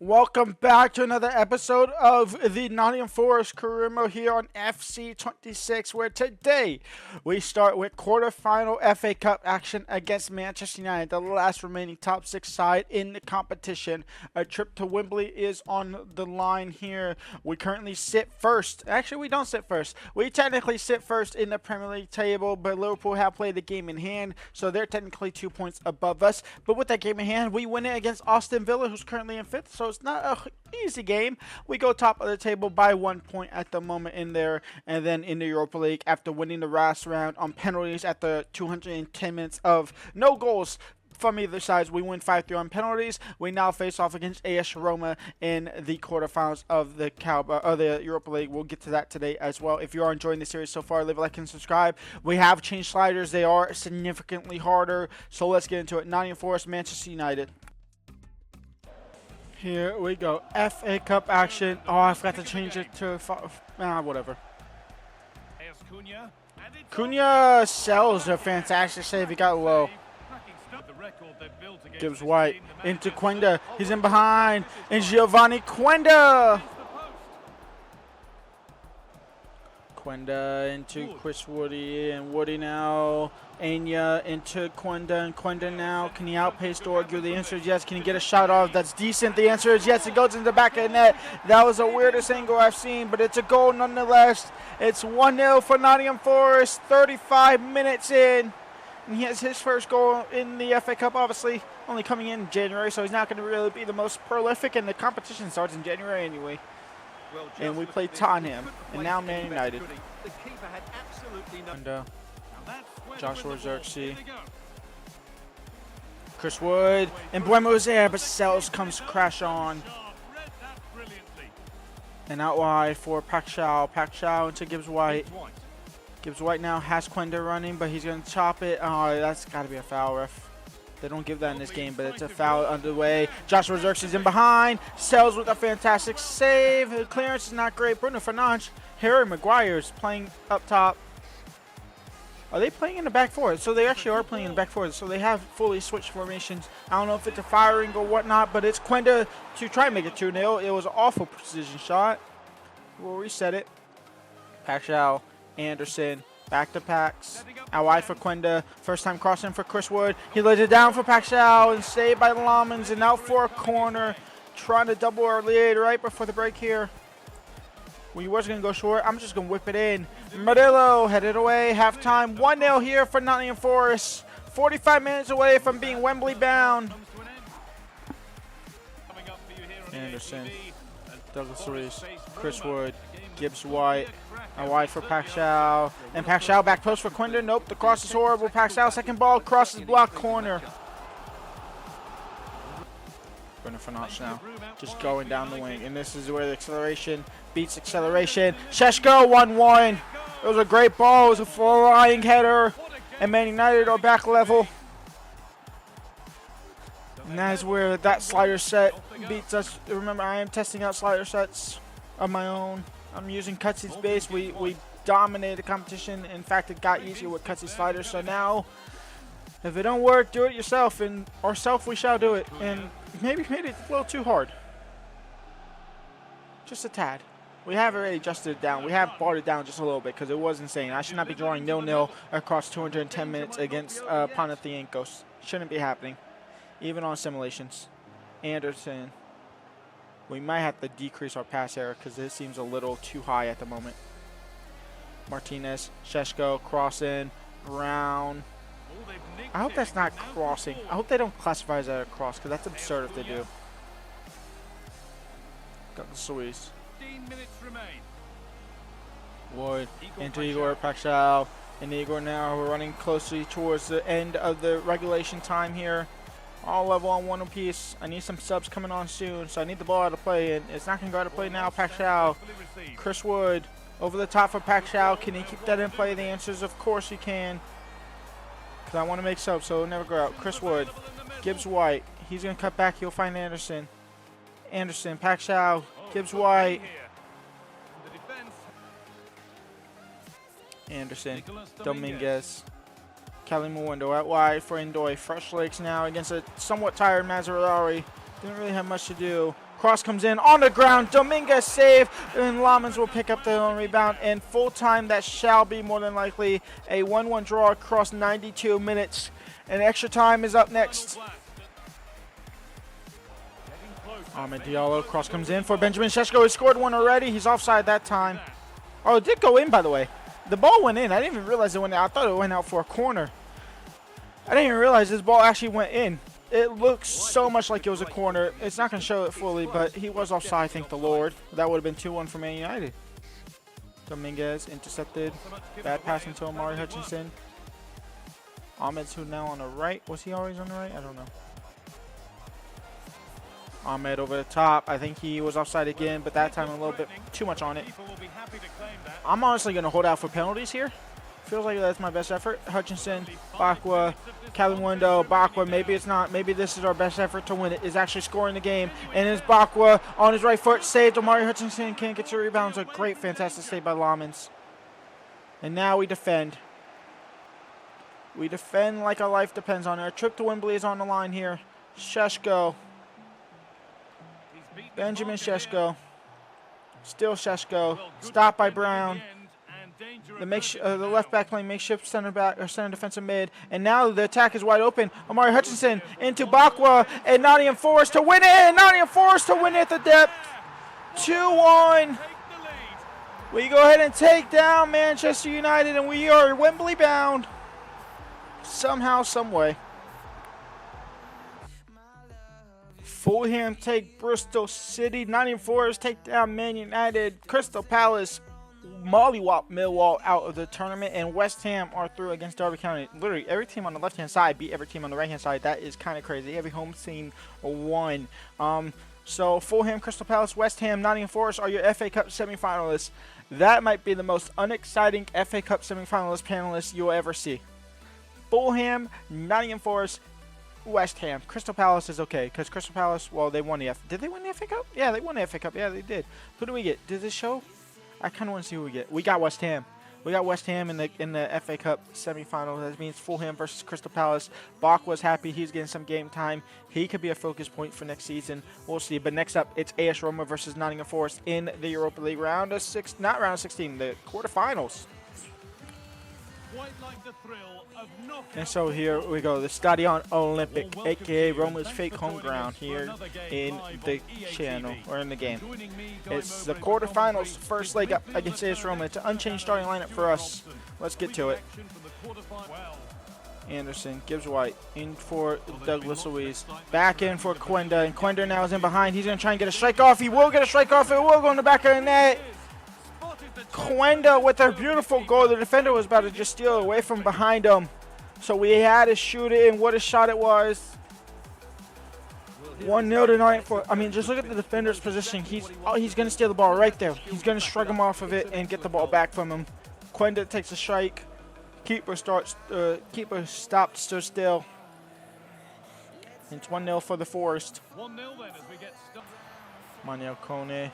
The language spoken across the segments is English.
Welcome back to another episode of the Nottingham Forest Career Mode here on FC26, where today we start with quarterfinal FA Cup action against Manchester United, the last remaining top 6 side in the competition. A trip to Wembley is on the line here. We currently sit first. Actually, we don't sit first. We technically sit first in the Premier League table, but Liverpool have played the game in hand, so they're technically 2 points above us. But with that game in hand, we win it against Aston Villa, who's currently in 5th, so it's not an easy game. We go top of the table by 1 point at the moment in there, and then in the Europa League, after winning the last round on penalties at the 210 minutes of no goals from either side, we win 5-3 on penalties. We now face off against AS Roma in the quarterfinals of the Europa League. We'll get to that today as well. If you are enjoying the series so far, leave a like and subscribe. We have changed sliders. They are significantly harder, so let's get into it. Nottingham Forest, Manchester United. Here we go. FA Cup action. Oh, I forgot to change it to whatever. Cunha sells a fantastic save. He got low. Gives White into Quenda. He's in behind. And Giovanni Quenda. Quenda into Chris Woody, and Woody now. Anya into Quenda, and Quenda now. Can he outpace Dorgu? The answer is yes. Can he get a shot off? That's decent. The answer is yes. It goes in the back of the net. That was the weirdest angle I've seen, but it's a goal nonetheless. It's 1-0 for Nottingham Forest. 35 minutes in. And he has his first goal in the FA Cup, obviously, only coming in January, so he's not going to really be the most prolific, and the competition starts in January anyway. And we play Tottenham, and now Man United. And Joshua Xerxes. Chris Wood, and Buemo's there, but Sells comes crash on. And out wide for Paxhao. Paxhao into Gibbs White. Gibbs White now has Quenda running, but he's going to chop it. Oh, that's got to be a foul, ref. They don't give that in this game, but it's a foul underway. Joshua Xerxes in behind. Sells with a fantastic save. The clearance is not great. Bruno Fernandes. Harry Maguire's playing up top. Are they playing in the back four? So they actually are playing in the back four. So they have fully switched formations. I don't know if it's a firing or whatnot, but it's Quenda to try and make it 2-0. It was an awful precision shot. We'll reset it. Paxhao, Anderson. Back to Pax. Out wide for Quenda. First time crossing for Chris Wood. He lays it down for Paxhao and saved by Lamans, and out for a corner. Trying to double our lead right before the break here. We was going to go short. I'm just going to whip it in. Murillo headed away. Halftime. 1-0 here for Nottingham Forest. 45 minutes away from being Wembley bound. Anderson. Douglas Luiz. Chris Wood. Gibbs White. Out wide for Paxhao. And Paxhao back post for Quenda. Nope, the cross is horrible. Paxhao second ball. Crosses block corner. Bruno Fernandes now. Just going down the wing. And this is where the acceleration beats acceleration. Sheshko 1-1. It was a great ball. It was a flying header. And Man United are back level. And that is where that slider set beats us. Remember, I am testing out slider sets of my own. I'm using Cutsy's base. We dominated the competition. In fact, it got easier with Cutsy's sliders. So now, if it don't work, do it yourself. And ourself, we shall do it. And maybe made it a little too hard. Just a tad. We have already adjusted it down. We have brought it down just a little bit because it was insane. I should not be drawing 0-0 across 210 minutes against Panathinaikos. Shouldn't be happening, even on simulations. Anderson. We might have to decrease our pass error because it seems a little too high at the moment. Martinez, Sheshko, crossing, Brown. I hope that's not crossing. I hope they don't classify that as a cross because that's absurd if they do. Got the Suisse. Wood into Igor Paxhao. And Igor now, we're running closely towards the end of the regulation time here. All level on one apiece. I need some subs coming on soon, so I need the ball out of play, and it's not going to go out of play now. Paxhao, Chris Wood, over the top for Paxhao. Can he keep that in play? The answer is of course he can, because I want to make subs, so it'll never go out. Chris Wood, Gibbs White. He's going to cut back. He'll find Anderson. Anderson, Paxhao, Gibbs White. Anderson, Dominguez. Kelly Mwendo out wide for Ndoye. Fresh legs now against a somewhat tired Mazarari. Didn't really have much to do. Cross comes in on the ground. Dominguez save. And Lamens will pick up the own rebound. And full time, that shall be more than likely a 1-1 draw across 92 minutes. And extra time is up next. Ahmed Diallo. Cross comes in for Benjamin Šeško. He scored one already. He's offside that time. Oh, it did go in, by the way. The ball went in. I didn't even realize it went out. I thought it went out for a corner. I didn't even realize this ball actually went in. It looks so much like it was a corner. It's not going to show it fully, but he was offside, thank the Lord. That would have been 2-1 for Man United. Dominguez intercepted. Bad pass into Omari Hutchinson. Ahmed's who now on the right. Was he always on the right? I don't know. Ahmed over the top. I think he was offside again, but that time a little bit too much on it. I'm honestly going to hold out for penalties here. Feels like that's my best effort. Hutchinson, Bakwa, Kalimundo, Bakwa. Maybe it's not. Maybe this is our best effort to win it. Is actually scoring the game. And it's Bakwa on his right foot. Saved. Omari Hutchinson can't get to rebounds. A great, fantastic save by Lamens. And now we defend. We defend like our life depends on it. Our trip to Wembley is on the line here. Šeško. Benjamin Šeško. Still Šeško. Stopped by Brown. The left back playing makeshift center back or center defensive mid, and now the attack is wide open. Omari Hutchinson into Bakwa and Nottingham Forest to win it. And Nottingham Forest to win it at the depth. 2-1. We go ahead and take down Manchester United, and we are Wembley bound. Somehow, some way. Fulham take Bristol City. Nottingham Forest take down Man United. Crystal Palace mollywop Millwall out of the tournament, and West Ham are through against Derby County. Literally every team on the left hand side beat every team on the right hand side. That is kind of crazy. Every home team won. So Fulham, Crystal Palace, West Ham, Nottingham Forest are your FA Cup semifinalists. That might be the most unexciting FA Cup semifinalist panelists you'll ever see. Fulham, Nottingham Forest, West Ham. Crystal Palace is okay because Crystal Palace, well, they won the Did they win the FA Cup? Yeah, they won the FA Cup. Yeah, they did. Who do we get? Did this show? I kind of want to see who we get. We got West Ham. We got West Ham in the FA Cup semifinal. That means Fulham versus Crystal Palace. Bach was happy. He's getting some game time. He could be a focus point for next season. We'll see. But next up, it's AS Roma versus Nottingham Forest in the Europa League round of not round of 16, the quarterfinals. And so here we go, the Stadion Olympic, aka Roma's fake home ground here in the channel, or in the game. It's the quarterfinals, first leg up against AS Roma. It's an unchanged starting lineup for us. Let's get to it. Anderson, Gibbs White, in for Douglas Luiz, back in for Quenda, and Quenda now is in behind. He's going to try and get a strike off. He will get a strike off. It will go in the back of the net. Quenda with a beautiful goal. The defender was about to just steal it away from behind him. So we had to shoot it, and what a shot it was. 1-0 tonight for, I mean, just look at the defender's position. He's going to steal the ball right there. He's going to shrug him off of it and get the ball back from him. Quenda takes a strike. Keeper stopped, stood still. It's 1-0 for the Forest. 1-0 then as we get stuck. Manuel Kone.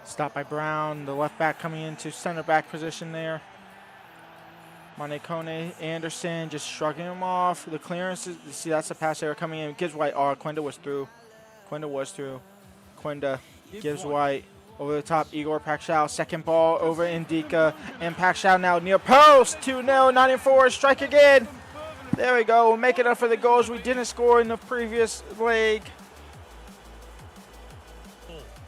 Stopped by Brown. The left back coming into center back position there. Mane Kone, Anderson just shrugging him off. The clearances, see, that's the pass error coming in. Gibbs White, oh, Quenda was through. Quenda, Gibbs White, over the top, Igor Pakshao. Second ball over Indika, and Pakshao now near post. 2-0, Nottingham Forest, strike again. There we go, we'll make it up for the goals we didn't score in the previous leg.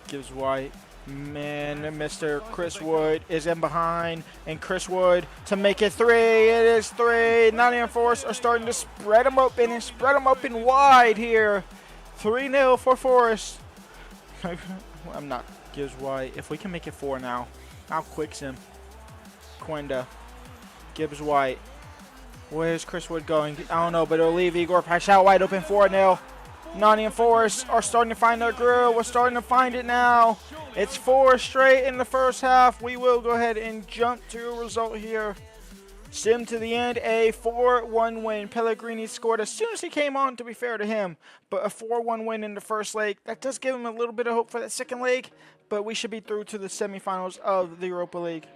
Gibbs White. Man, Mr. Chris Wood is in behind, and Chris Wood to make it 3. It is 3. Nottingham Forest are starting to spread them open and spread them open wide here. 3-0 for Forest. I'm not Gibbs White. If we can make it 4 now, I'll quicks him. Quenda, Gibbs White. Where's Chris Wood going? I don't know, but it'll leave Igor Pakshao wide open. 4-0. Nottingham Forest are starting to find their groove. We're starting to find it now. It's 4 straight in the first half. We will go ahead and jump to a result here. Sim to the end, a 4-1 win. Pellegrini scored as soon as he came on, to be fair to him. But a 4-1 win in the first leg. That does give him a little bit of hope for that second leg. But we should be through to the semifinals of the Europa League.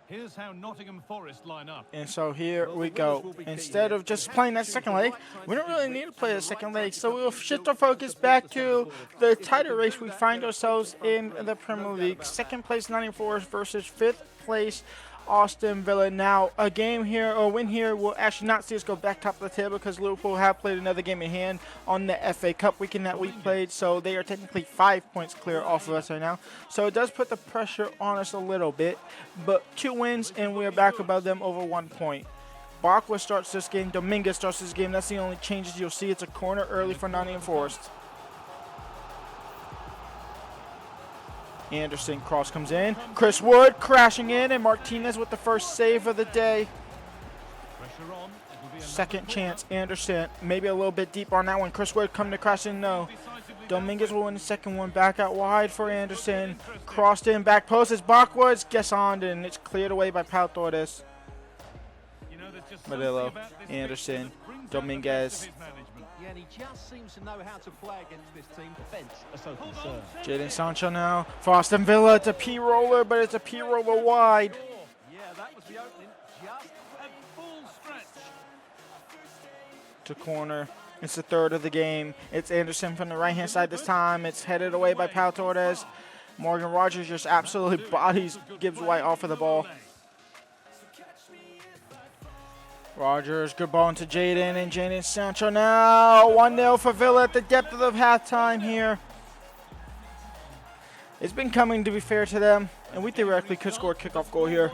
Here's how Nottingham Forest line up. And so here we go. Instead of just playing that second leg, we don't really need to play the second leg. So we'll shift our focus back to the title race we find ourselves in the Premier League. Second place Nottingham Forest versus fifth place Aston Villa. Now, a game here, or win here, will actually not see us go back top of the table because Liverpool have played another game in hand on the FA Cup weekend that we played. So they are technically 5 points clear off of us right now. So it does put the pressure on us a little bit. But 2 wins, and we are back above them over 1 point. Bakwa starts this game. Dominguez starts this game. That's the only changes you'll see. It's a corner early for Nottingham Forest. Anderson, cross comes in. Chris Wood crashing in, and Martinez with the first save of the day. Second chance, Anderson. Maybe a little bit deep on that one. Chris Wood coming to crash in, no. Dominguez will win the second one. Back out wide for Anderson. Crossed in, back post. It's Bakwa. Gets on, and it's cleared away by Pau Torres. Modillo, Anderson, Dominguez. Yeah, and he just seems to know how to play against this team. Defense are so concerned. Jadon Sancho now for Aston Villa. It's a P-roller, but it's a P-roller wide. Yeah, that was the opening. Just a full stretch. To corner. It's the third of the game. It's Anderson from the right-hand side this time. It's headed away by Pau Torres. Morgan Rogers just absolutely bodies Gibbs White off of the ball. Rogers, good ball into Jadon, and Jadon Sancho now. 1-0 for Villa at the depth of the halftime here. It's been coming, to be fair to them, and we theoretically could score a kickoff goal here.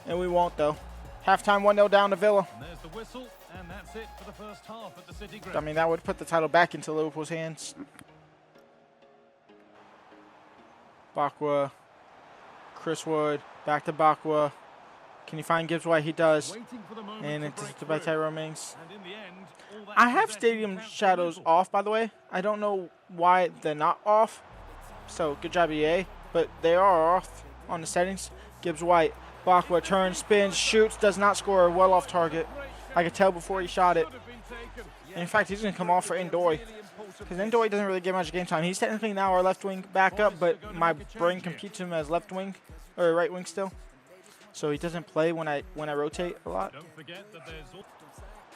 And we won't, though. Halftime 1-0 down to Villa. There's the whistle, and that's it for the first half at the City Ground. I mean, that would put the title back into Liverpool's hands. Bakwa, Chris Wood, back to Bakwa. Can he find Gibbs White? He does. And it's by Tyrone Mings. I have stadium shadows off, by the way. I don't know why they're not off. So, good job, EA. But they are off on the settings. Gibbs White. Bakwa turns, spins, shoots, does not score. Well off target. I could tell before he shot it. And in fact, he's going to come off for Ndoye. Because Ndoye doesn't really get much game time. He's technically now our left wing backup, but my brain computes him as left wing, or right wing still. So he doesn't play when I rotate a lot. Don't forget that there's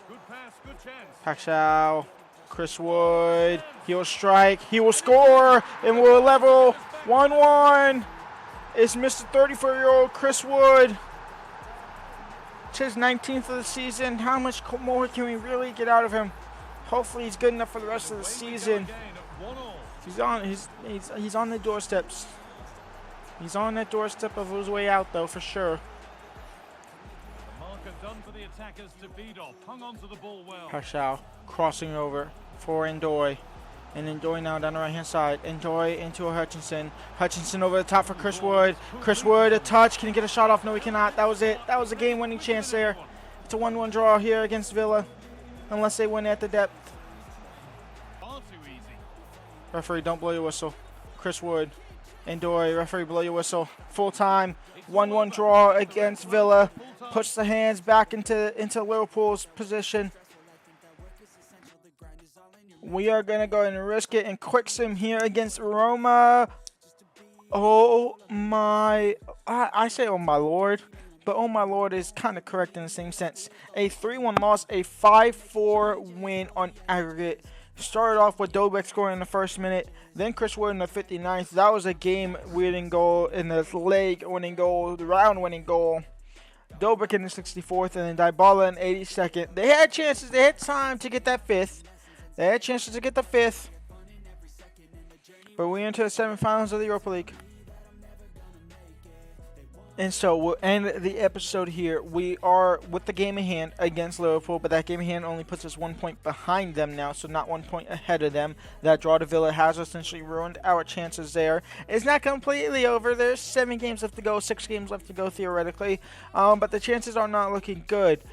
good pass, good chance. Paxao, Chris Wood, he will strike, he will score, and we'll level 1-1. It's Mr. 34-year-old Chris Wood. It's his 19th of the season. How much more can we really get out of him? Hopefully he's good enough for the rest of the season. He's on the doorsteps. He's on that doorstep of his way out, though, for sure. Done for the attackers to beat off. Hung on to the ball well. Paxao crossing over for Ndoye. And Ndoye now down the right-hand side. Ndoye into a Hutchinson. Hutchinson over the top for Chris Wood. Chris Wood, a touch. Can he get a shot off? No, he cannot. That was it. That was a game-winning chance there. It's a 1-1 draw here against Villa. Unless they win at the depth. Far too easy. Referee, don't blow your whistle. Chris Wood. Ndoye, referee, blow your whistle. Full time. 1-1 draw against Villa. Puts the hands back into Liverpool's position. We are going to go ahead and risk it and quick sim here against Roma. Oh my, I say oh my lord, but oh my lord is kind of correct in the same sense. A 3-1 loss, a 5-4 win on aggregate. Started off with Dobek scoring in the first minute, then Chris Wood in the 59th. That was a game-winning goal in the leg-winning goal, the round-winning goal. Dobek in the 64th, and then Dybala in the 82nd. They had chances. They had time to get that fifth. They had chances to get the fifth. But we enter the semifinals of the Europa League. And so we'll end the episode here. We are with the game in hand against Liverpool, but that game in hand only puts us 1 point behind them now, so not 1 point ahead of them. That draw to Villa has essentially ruined our chances there. It's not completely over. There's 7 games left to go, 6 games left to go theoretically, but the chances are not looking good.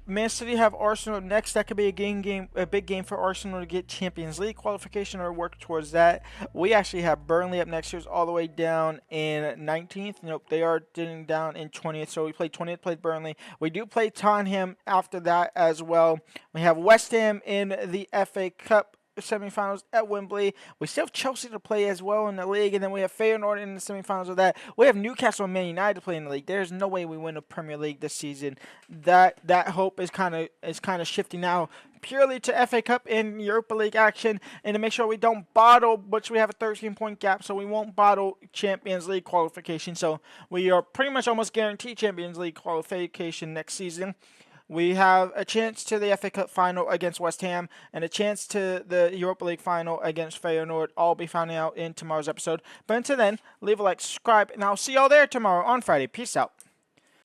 Man City have Arsenal next. That could be a big game for Arsenal to get Champions League qualification or work towards that. We actually have Burnley up next. Here's all the way down in 19th. Nope, they are getting down in 20th. So we played 20th, played Burnley. We do play Tottenham after that as well. We have West Ham in the FA Cup semifinals at Wembley. We still have Chelsea to play as well in the league, and then we have Feyenoord in the semifinals of that. We have Newcastle and Man United to play in the league. There's no way we win a Premier League this season. That hope is kind of shifting now purely to FA Cup and Europa League action, and to make sure we don't bottle, which we have a 13-point gap, so we won't bottle Champions League qualification. So we are pretty much almost guaranteed Champions League qualification next season. We have a chance to the FA Cup final against West Ham and a chance to the Europa League final against Feyenoord. I'll be finding out in tomorrow's episode. But until then, leave a like, subscribe, and I'll see y'all there tomorrow on Friday. Peace out.